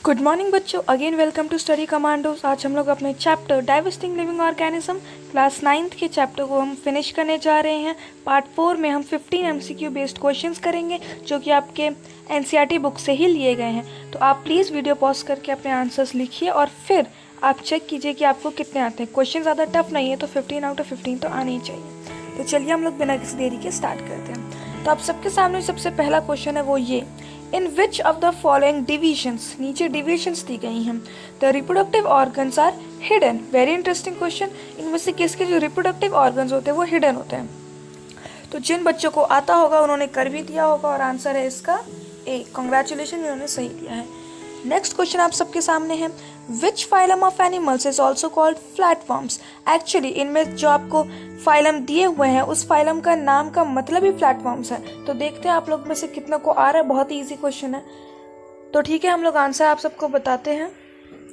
Good morning बच्चों, again welcome to study commandos. आज हम लोग अपने chapter diversity living organism class 9th के चैप्टर को हम फिनिश करने जा रहे हैं। पार्ट 4 में हम 15 MCQ बेस्ड क्वेश्चंस करेंगे जो कि आपके NCERT बुक से ही लिए गए हैं। तो आप प्लीज़ वीडियो पॉज करके अपने आंसर्स लिखिए और फिर आप चेक कीजिए कि आपको कितने आते हैं। क्वेश्चन ज़्यादा टफ नहीं है तो 15 आउट ऑफ 15 तो आने ही चाहिए। तो चलिए हम लोग बिना किसी देरी के स्टार्ट करते हैं। तो आप सबके सामने सबसे पहला क्वेश्चन है वो ये, in which of the following divisions, नीचे डिविजन्स दी गई हैं, the reproductive organs are hidden. Very interesting question. इनमें से किसके जो रिप्रोडक्टिव ऑर्गन्स होते हैं वो हिडन होते हैं। तो जिन बच्चों को आता होगा उन्होंने कर भी दिया होगा और आंसर है इसका ए। कॉन्ग्रेचुलेशन, इन्होंने सही दिया है। नेक्स्ट क्वेश्चन आप सबके सामने है, which phylum of animals is also called flatworms. Actually इनमें जो आपको फाइलम दिए हुए हैं उस फाइलम का नाम का मतलब ही प्लेटफॉर्म्स है। तो देखते हैं आप लोग में से कितना को आ रहा है। बहुत ही इजी क्वेश्चन है। तो ठीक है, हम लोग आंसर आप सबको बताते हैं।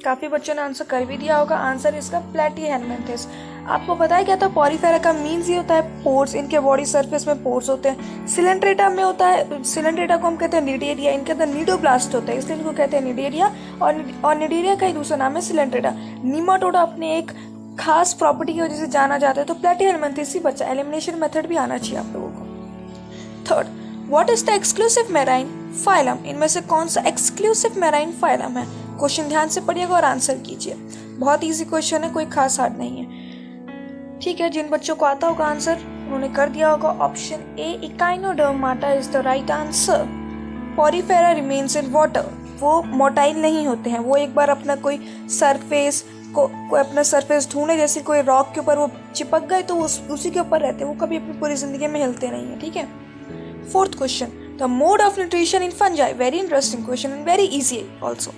काफ़ी बच्चों ने आंसर कर भी दिया होगा। आंसर इसका प्लैटीहेलमिन्थेस। आपको पता है क्या था? पॉलीफेरा का मीन्स ये होता है पोर्स। इनके बॉडी सरफेस में पोर्स होते हैं। सिलेंट्रेटा में होता है, सिलेंट्रेटा को हम कहते हैं निडेरिया। इनके अंदर निडोब्लास्ट होता है इसलिए इनको कहते हैं निडेरिया। और निडेरिया का ही दूसरा नाम है सिलेंट्रेटा। नीमाटोडा अपने एक खास प्रॉपर्टी की वजह से जाना जाता है। तो प्लैटीहेलमिन्थेस ही बचा। एलिमिनेशन मेथड भी आना चाहिए आप लोगों को। Third, what is the exclusive marine phylum. इनमें से कौन सा एक्सक्लूसिव मैराइन फाइलम है? क्वेश्चन ध्यान से पढ़िएगा और आंसर कीजिए। बहुत इजी क्वेश्चन है, कोई खास हार्ड नहीं है। ठीक है, जिन बच्चों को आता होगा आंसर उन्होंने कर दिया होगा। Option A Echinodermata is the right answer. Porifera remains in water. वो मोटाइल नहीं होते हैं। वो एक बार अपना कोई सरफेस कोई अपना सरफेस ढूंढे, जैसे कोई रॉक के ऊपर वो चिपक गए तो वो उसी के ऊपर रहते हैं। वो कभी अपनी पूरी जिंदगी में हिलते नहीं है। ठीक है। Fourth question, the mode of nutrition in fungi. Very interesting question and very easy also.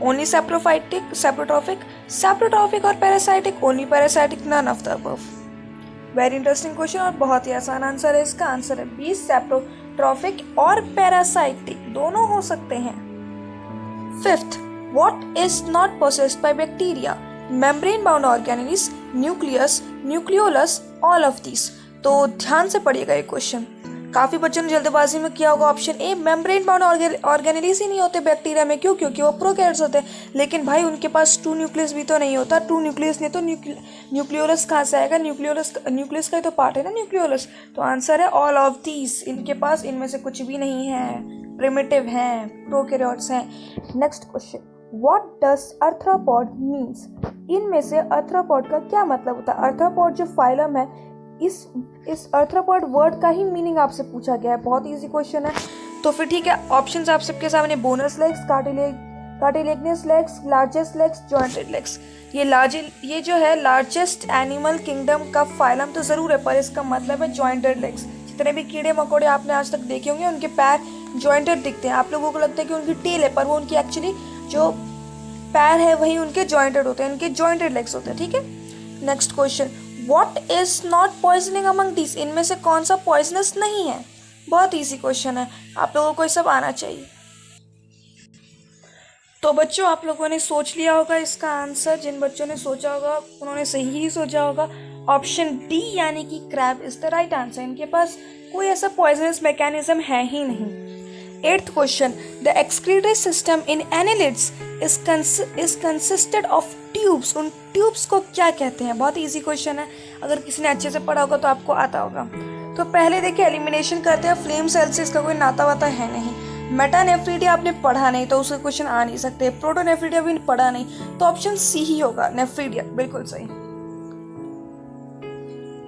Only saprophytic, saprotrophic और parasitic? Only parasitic, none of the above. Very interesting question और बहुत ही आसान आंसर है इसका। आंसर है बी, सैप्रोट्रॉफिक और parasitic दोनों हो सकते हैं। Fifth, what is not possessed by bacteria. Membrane bound organelles, nucleus, nucleolus, all of this. तो ध्यान से पढ़िएगा ये क्वेश्चन। काफी बच्चों ने जल्दबाजी में किया होगा option A. Membrane bound organelles ही नहीं होते बैक्टीरिया में। क्यों? क्योंकि वो प्रोकैरियोट्स होते हैं। लेकिन भाई उनके पास टू न्यूक्लियस भी तो नहीं होता। टू न्यूक्लियस नहीं तो न्यूक्लियोलस कहाँ से आएगा? न्यूक्लियस का ही तो पार्ट है ना न्यूक्लियोलस। तो आंसर है ऑल ऑफ दीज। इनके पास इनमें से कुछ भी नहीं है, प्रिमिटिव हैं, प्रोकैरियोट्स हैं। Next question, what does arthropod means. इनमें से आर्थ्रोपॉड का क्या मतलब होता है? आर्थ्रोपॉड जो फाइलम है, इस आर्थ्रोपॉड वर्ड का ही मीनिंग आपसे पूछा गया है। बहुत इजी क्वेश्चन है। तो फिर ठीक है, ऑप्शंस आप सबके सामने, bonus legs, cartilaginous legs, largest legs, jointed legs. ये जो है लार्जेस्ट एनिमल किंगडम का फाइलम तो जरूर है, पर इसका मतलब है जॉइंटेड लेग्स। जितने भी कीड़े मकोड़े आपने आज तक देखे होंगे उनके पैर जॉइंटेड दिखते हैं। आप लोगों को लगता है कि उनकी टेल है, पर वो उनकी एक्चुअली जो पैर है वही उनके जॉइंटेड होते हैं, इनके जॉइंटेड लेग्स होते हैं। ठीक है। Next question, What is not poisoning among these? इनमें से कौन सा पॉइजनस नहीं है? बहुत इजी क्वेश्चन है, आप लोगों को ये सब आना चाहिए। तो बच्चों आप लोगों ने सोच लिया होगा इसका आंसर। जिन बच्चों ने सोचा होगा उन्होंने सही ही सोचा होगा। ऑप्शन डी यानी कि crab is the right answer. इनके पास कोई ऐसा पॉइजनस मैकेनिज्म है ही नहीं। Eighth question, the excretory system in annelids is consisted of tubes. उन ट्यूब्स को क्या कहते हैं? बहुत इजी क्वेश्चन है, अगर किसी ने अच्छे से पढ़ा होगा तो आपको आता होगा। तो पहले देखिए, एलिमिनेशन करते हैं। फ्लेम सेल से इसका कोई नाता वाता है नहीं। मेटानेफ्रिडिया आपने पढ़ा नहीं तो उसके क्वेश्चन आ नहीं सकते। प्रोटोनेफ्रिडिया भी पढ़ा नहीं तो ऑप्शन सी ही होगा, नेफ्रिडिया। बिल्कुल सही।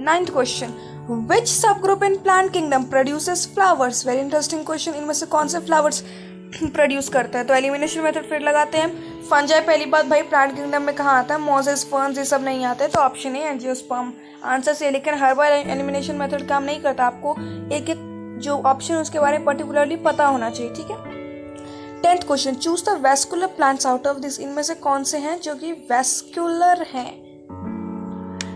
नाइन्थ क्वेश्चन, विच सब group in plant kingdom produces flowers. Very interesting question. इनमें से कौन से फ्लावर्स प्रोड्यूस करता है? तो एलिमिनेशन मेथड फिर लगाते हैं। फंजाई पहली बात भाई प्लांट किंगडम में कहाँ आता है? मोजेस, फर्न्स ये सब नहीं आते। तो ऑप्शन ए एंजियोस्पर्म आंसर से। लेकिन हर बार एलिमिनेशन मेथड काम नहीं करता। आपको एक एक जो ऑप्शन उसके बारे में पर्टिकुलरली पता होना चाहिए। ठीक है। 10th question, choose the vascular plants out of this. इनमें से कौन से हैं जो कि वेस्कुलर हैं?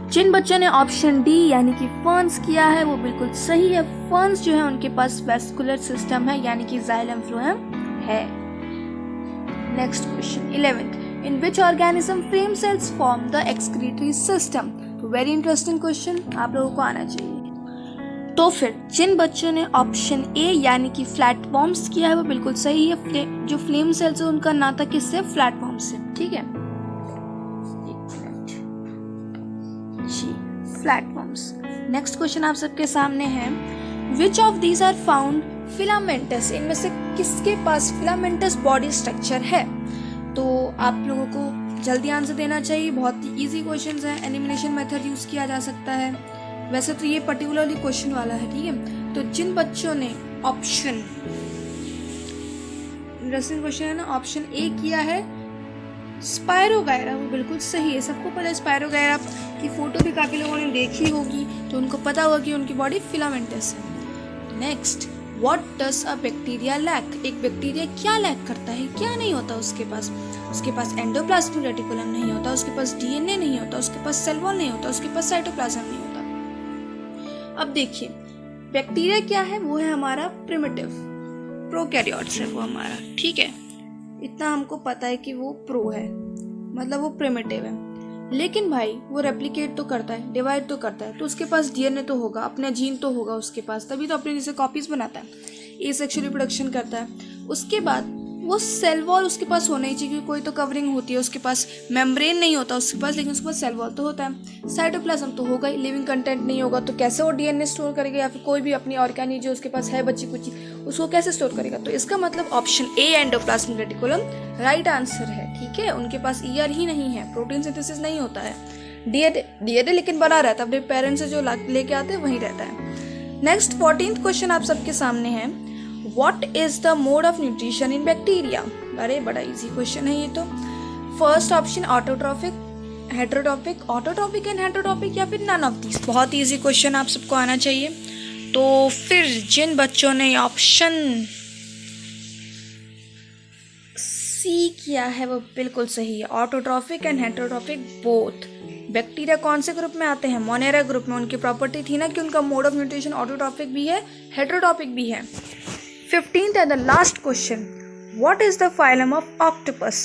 जिन बच्चों ने ऑप्शन डी यानी कि फर्न्स किया है वो बिल्कुल सही है। फर्न्स जो है उनके पास वेस्कुलर सिस्टम है यानी कि जाइलम फ्लोएम है। Next question 11th, in which organism frame cells form the excretory system. तो वेरी इंटरेस्टिंग क्वेश्चन, आप लोगों को आना चाहिए। तो फिर जिन बच्चों ने ऑप्शन ए यानी कि फ्लैटफॉर्म्स किया है वो बिल्कुल सही है। जो फ्लेम सेल्स है उनका नाता किससे? फ्लैटफॉर्म से। ठीक है जी, फ्लैटफॉर्म्स। नेक्स्ट क्वेश्चन आप सबके सामने है, which of these are found filamentous, इनमें से किसके पास फिलामेंटस बॉडी स्ट्रक्चर है? तो आप लोगों को जल्दी आंसर देना चाहिए, बहुत ही इजी क्वेश्चंस है, एलिमिनेशन मेथड यूज किया जा सकता है। वैसे तो ये पर्टिकुलरली क्वेश्चन वाला है, ठीक है। तो जिन बच्चों ने ऑप्शन, इंटरेस्टिंग क्वेश्चन है ना, ऑप्शन ए किया है स्पायरोगायरा, वो बिल्कुल सही है। सबको पता है स्पायरोगायरा की फोटो भी काफी लोगों ने देखी होगी, तो उनको पता होगा कि उनकी बॉडी फिलामेंटस है। Next, what does a bacteria lack, एक बैक्टीरिया क्या लैक करता है, क्या नहीं होता उसके पास? उसके पास एंडोप्लाज्मिक रेटिकुलम नहीं होता, उसके पास डीएनए नहीं होता, उसके पास सेल वॉल नहीं होता, उसके पास साइटोप्लाज्म नहीं होता। अब देखिए बैक्टीरिया क्या है, वो है हमारा प्रिमिटिव, प्रोकैरियोट्स है वो हमारा, ठीक है। इतना हमको पता है कि वो प्रो है, मतलब वो प्रिमिटिव है। लेकिन भाई वो रेप्लिकेट तो करता है, डिवाइड तो करता है, तो उसके पास डीएनए तो होगा, अपना जीन तो होगा उसके पास, तभी तो अपने जैसे कॉपीज बनाता है, एसेक्सुअल रिप्रोडक्शन करता है। उसके बाद वो सेल वॉल उसके पास होना ही चाहिए, क्योंकि कोई तो कवरिंग होती है उसके पास, मेम्ब्रेन नहीं होता उसके पास, लेकिन उसके पास सेल वॉल तो होता है। साइटोप्लाज्म तो होगा ही, लिविंग कंटेंट नहीं होगा तो कैसे वो डीएनए स्टोर करेगा, या फिर कोई भी अपनी ऑर्गेनी जो उसके पास है बच्ची कुची, उसको कैसे स्टोर करेगा? तो इसका मतलब option A endoplasmic reticulum right answer है, ठीक है। उनके पास ईयर ही नहीं है, प्रोटीन सिंथेसिस नहीं होता है, डीएनए लेकिन बना रहता है, अपने पेरेंट्स से जो लेके आते हैं वहीं रहता है। नेक्स्ट 14th क्वेश्चन आप सबके सामने है, What is the mode of nutrition in bacteria? अरे बड़ा इजी क्वेश्चन है ये तो। First option autotrophic, heterotrophic, autotrophic and heterotrophic, या फिर नन ऑफ दीज। बहुत इजी क्वेश्चन आप सबको आना चाहिए। तो फिर जिन बच्चों ने ऑप्शन सी किया है वो बिल्कुल सही है, autotrophic and heterotrophic both. Bacteria कौन से ग्रुप में आते हैं? मोनेरा ग्रुप में। उनकी प्रॉपर्टी थी ना कि उनका मोड ऑफ न्यूट्रिशन ऑटोट्रॉफिक भी है, हेटेरोट्रॉफिक भी है। 15th and the last question, what is the phylum of octopus?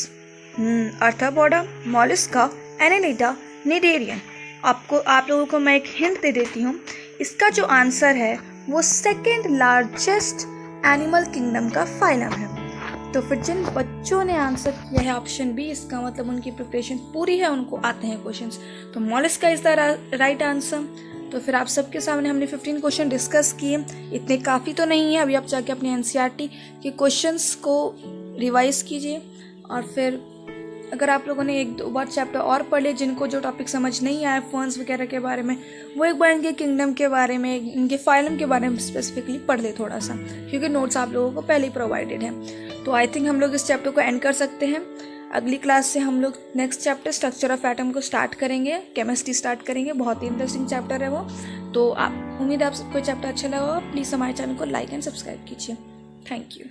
Arthropoda, mollusca, annelida, cnidarian। आप लोगों को मैं एक हिंट दे देती हूँ, इसका जो आंसर है वो सेकेंड लार्जेस्ट एनिमल किंगडम का फाइलम है। तो फिर जिन बच्चों ने आंसर किया है ऑप्शन बी, इसका मतलब उनकी प्रिपरेशन पूरी है, उनको आते हैं क्वेश्चंस। तो mollusca is the right answer. तो फिर आप सबके सामने हमने 15 क्वेश्चन डिस्कस किए, इतने काफ़ी तो नहीं है। अभी आप जाके अपने एनसीईआरटी के क्वेश्चंस को रिवाइज कीजिए, और फिर अगर आप लोगों ने 1-2 बार चैप्टर और पढ़ लिए, जिनको जो टॉपिक समझ नहीं आया फर्न्स वगैरह के बारे में, वो एक बार इनके किंगडम के बारे में, इनके फाइलम के बारे में स्पेसिफिकली पढ़ ले थोड़ा सा, क्योंकि नोट्स आप लोगों को पहले ही प्रोवाइडेड है। तो आई थिंक हम लोग इस चैप्टर को एंड कर सकते हैं। अगली क्लास से हम लोग next chapter structure of atom को स्टार्ट करेंगे, केमिस्ट्री स्टार्ट करेंगे। बहुत ही इंटरेस्टिंग चैप्टर है वो। तो आप उम्मीद है आप सबको चैप्टर अच्छा लगा होगा। प्लीज़ हमारे चैनल को लाइक एंड सब्सक्राइब कीजिए। Thank you.